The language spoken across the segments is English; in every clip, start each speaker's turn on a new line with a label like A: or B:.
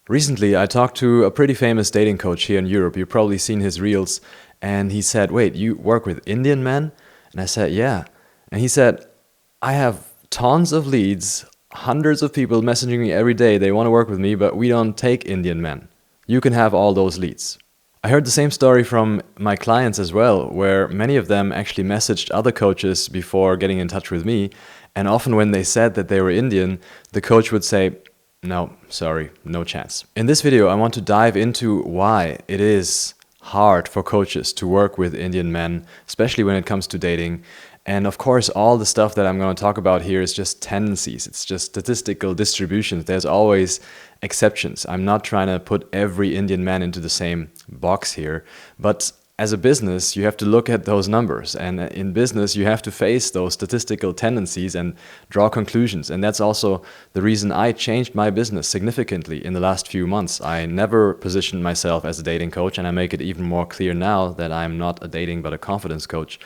A: Recently, I talked to a pretty famous dating coach here in Europe. You've probably seen his reels. And he said, "Wait, you work with Indian men?" And I said, "Yeah." And he said, "I have tons of leads, hundreds of people messaging me every day. They want to work with me, but we don't take Indian men. You can have all those leads." I heard the same story from my clients as well, where many of them actually messaged other coaches before getting in touch with me. And often when they said that they were Indian, the coach would say, "No, sorry, no chance." In this video, I want to dive into why it is hard for coaches to work with Indian men, especially when it comes to dating. And of course, all the stuff that I'm going to talk about here is just tendencies. It's just statistical distributions. There's always exceptions. I'm not trying to put every Indian man into the same box here, but as a business, you have to look at those numbers. And in business, you have to face those statistical tendencies and draw conclusions. And that's also the reason I changed my business significantly in the last few months. I never positioned myself as a dating coach, and I make it even more clear now that I'm not a dating but a confidence coach.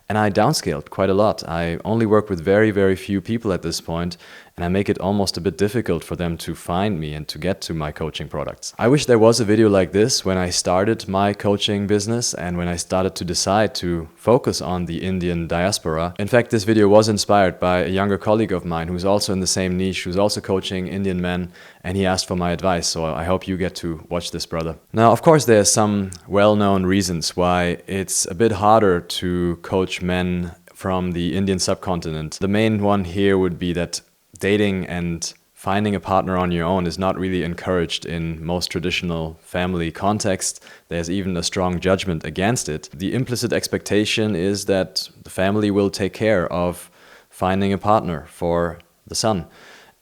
A: And I downscaled quite a lot. I only work with very, very few people at this point, and I make it almost a bit difficult for them to find me and to get to my coaching products. I wish there was a video like this when I started my coaching business and when I started to decide to focus on the Indian diaspora. In fact, this video was inspired by a younger colleague of mine who's also in the same niche, who's also coaching Indian men, and he asked for my advice, so I hope you get to watch this, brother. Now, of course, there are some well-known reasons why it's a bit harder to coach men from the Indian subcontinent. The main one here would be that dating and finding a partner on your own is not really encouraged in most traditional family contexts. There's even a strong judgment against it. The implicit expectation is that the family will take care of finding a partner for the son.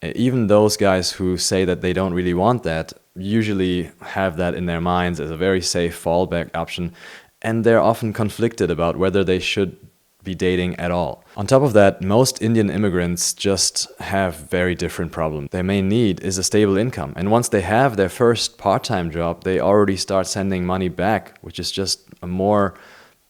A: Even those guys who say that they don't really want that usually have that in their minds as a very safe fallback option, and they're often conflicted about whether they should be dating at all. On top of that, most Indian immigrants just have very different problems. Their main need is a stable income, and once they have their first part-time job, they already start sending money back, which is just a more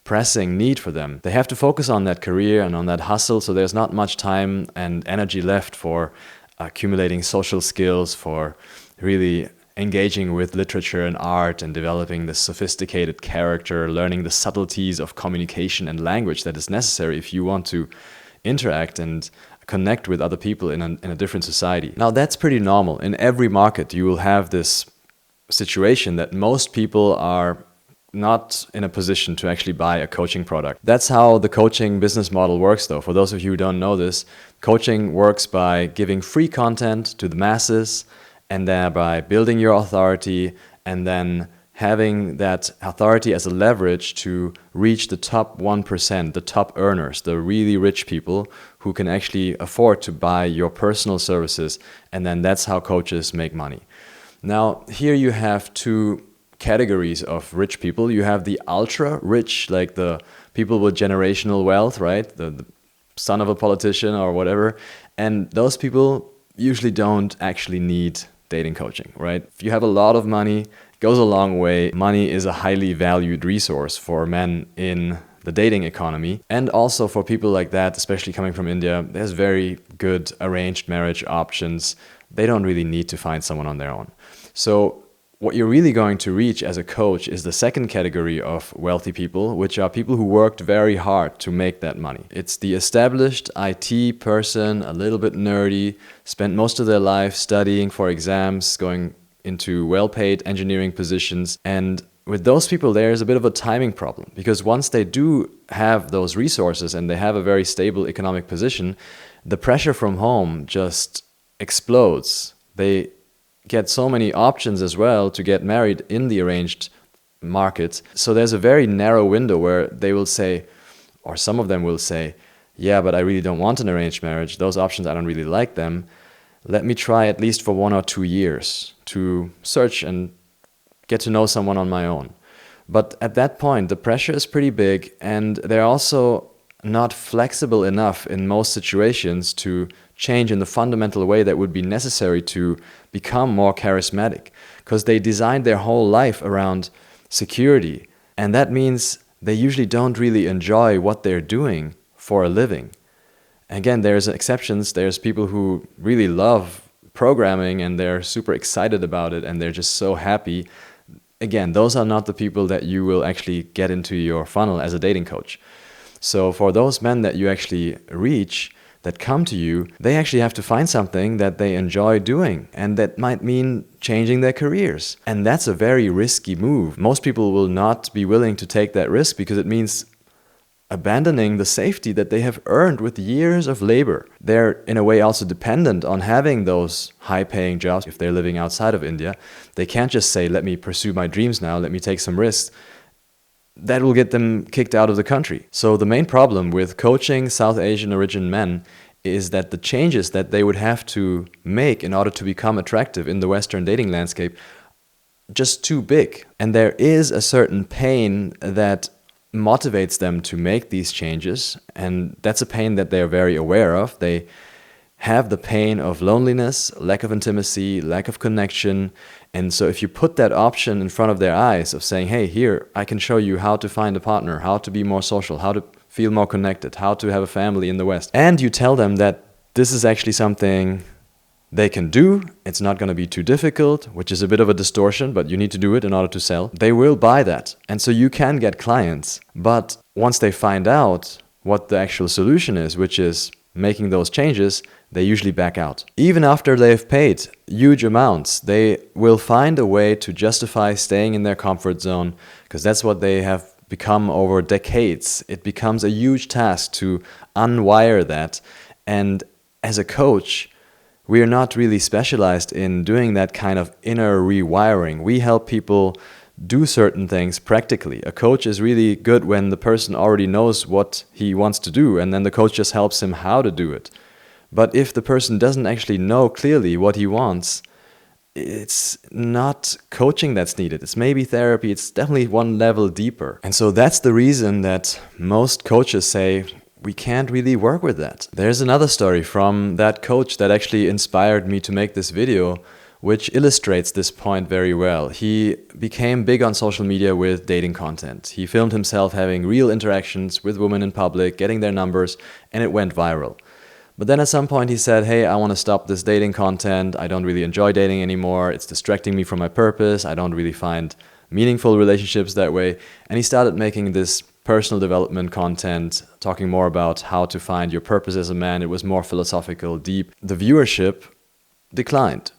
A: pressing need for them. They have to focus on that career and on that hustle, so there's not much time and energy left for accumulating social skills, for really engaging with literature and art and developing the sophisticated character, learning the subtleties of communication and language that is necessary if you want to interact and connect with other people in a different society. Now, that's pretty normal. In every market, you will have this situation that most people are not in a position to actually buy a coaching product. That's how the coaching business model works, though. For those of you who don't know this, coaching works by giving free content to the masses and thereby building your authority and then having that authority as a leverage to reach the top 1%, the top earners, the really rich people who can actually afford to buy your personal services. And then that's how coaches make money. Now, here you have two categories of rich people. You have the ultra rich, like the people with generational wealth, right? The son of a politician or whatever. And those people usually don't actually need dating coaching, right? If you have a lot of money, it goes a long way. Money is a highly valued resource for men in the dating economy. And also for people like that, especially coming from India, there's very good arranged marriage options. They don't really need to find someone on their own. So what you're really going to reach as a coach is the second category of wealthy people, which are people who worked very hard to make that money. It's the established IT person, a little bit nerdy, spent most of their life studying for exams, going into well-paid engineering positions. And with those people, there's a bit of a timing problem, because once they do have those resources and they have a very stable economic position, the pressure from home just explodes. They get so many options as well to get married in the arranged market. So there's a very narrow window where they will say, or some of them will say, "Yeah, but I really don't want an arranged marriage. Those options, I don't really like them. Let me try at least for 1 or 2 years to search and get to know someone on my own." But at that point, the pressure is pretty big, and they're also not flexible enough in most situations to change in the fundamental way that would be necessary to become more charismatic, because they designed their whole life around security, and that means they usually don't really enjoy what they're doing for a living. Again, there's exceptions. There's people who really love programming and they're super excited about it and they're just so happy, again, those are not the people that you will actually get into your funnel as a dating coach. So for those men that you actually reach, that come to you, they actually have to find something that they enjoy doing, and that might mean changing their careers. And that's a very risky move. Most people will not be willing to take that risk because it means abandoning the safety that they have earned with years of labor. They're in a way also dependent on having those high-paying jobs if they're living outside of India. They can't just say, let me pursue my dreams now, let me take some risks. That will get them kicked out of the country. So the main problem with coaching South Asian origin men is that the changes that they would have to make in order to become attractive in the Western dating landscape just too big. And there is a certain pain that motivates them to make these changes, and that's a pain that they're very aware of. They have the pain of loneliness, lack of intimacy, lack of connection. And so if you put that option in front of their eyes of saying, hey, here, I can show you how to find a partner, how to be more social, how to feel more connected, how to have a family in the West, and you tell them that this is actually something they can do, it's not going to be too difficult, which is a bit of a distortion, but you need to do it in order to sell, they will buy that. And so you can get clients. But once they find out what the actual solution is, which is making those changes, they usually back out. Even after they've paid huge amounts, they will find a way to justify staying in their comfort zone, because that's what they have become over decades. It becomes a huge task to unwire that. And as a coach, we are not really specialized in doing that kind of inner rewiring. We help people do certain things practically. A coach is really good when the person already knows what he wants to do, and then the coach just helps him how to do it. But if the person doesn't actually know clearly what he wants, it's not coaching that's needed. It's maybe therapy. It's definitely one level deeper. And so that's the reason that most coaches say, we can't really work with that. There's another story from that coach that actually inspired me to make this video, which illustrates this point very well. He became big on social media with dating content. He filmed himself having real interactions with women in public, getting their numbers, and it went viral. But then at some point he said, hey, I want to stop this dating content. I don't really enjoy dating anymore. It's distracting me from my purpose. I don't really find meaningful relationships that way. And he started making this personal development content, talking more about how to find your purpose as a man. It was more philosophical, deep. The viewership declined.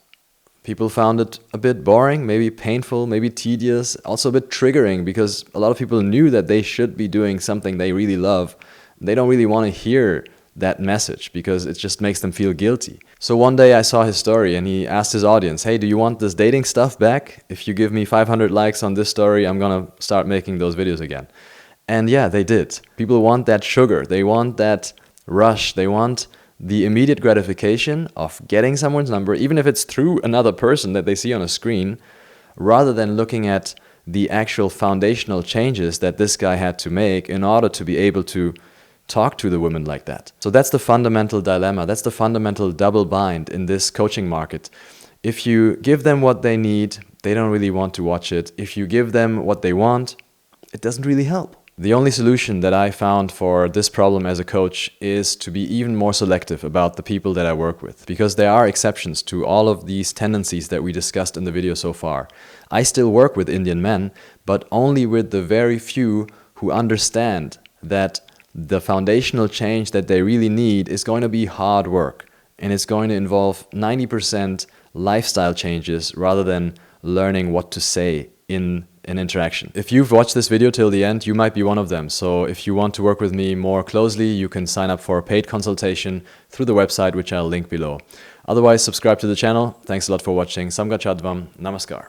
A: People found it a bit boring, maybe painful, maybe tedious, also a bit triggering, because a lot of people knew that they should be doing something they really love. They don't really want to hear that message because it just makes them feel guilty. So one day I saw his story and he asked his audience, hey, do you want this dating stuff back? If you give me 500 likes on this story, I'm gonna start making those videos again. And yeah, they did. People want that sugar. They want that rush. They want the immediate gratification of getting someone's number, even if it's through another person that they see on a screen, rather than looking at the actual foundational changes that this guy had to make in order to be able to talk to the women like that. So that's the fundamental dilemma. That's the fundamental double bind in this coaching market. If you give them what they need, they don't really want to watch it. If you give them what they want, it doesn't really help. The only solution that I found for this problem as a coach is to be even more selective about the people that I work with, because there are exceptions to all of these tendencies that we discussed in the video so far. I still work with Indian men, but only with the very few who understand that the foundational change that they really need is going to be hard work, and it's going to involve 90% lifestyle changes rather than learning what to say in an interaction. If you've watched this video till the end, you might be one of them. So if you want to work with me more closely, you can sign up for a paid consultation through the website, which I'll link below. Otherwise, subscribe to the channel. Thanks a lot for watching. Samgachadvam. Namaskar.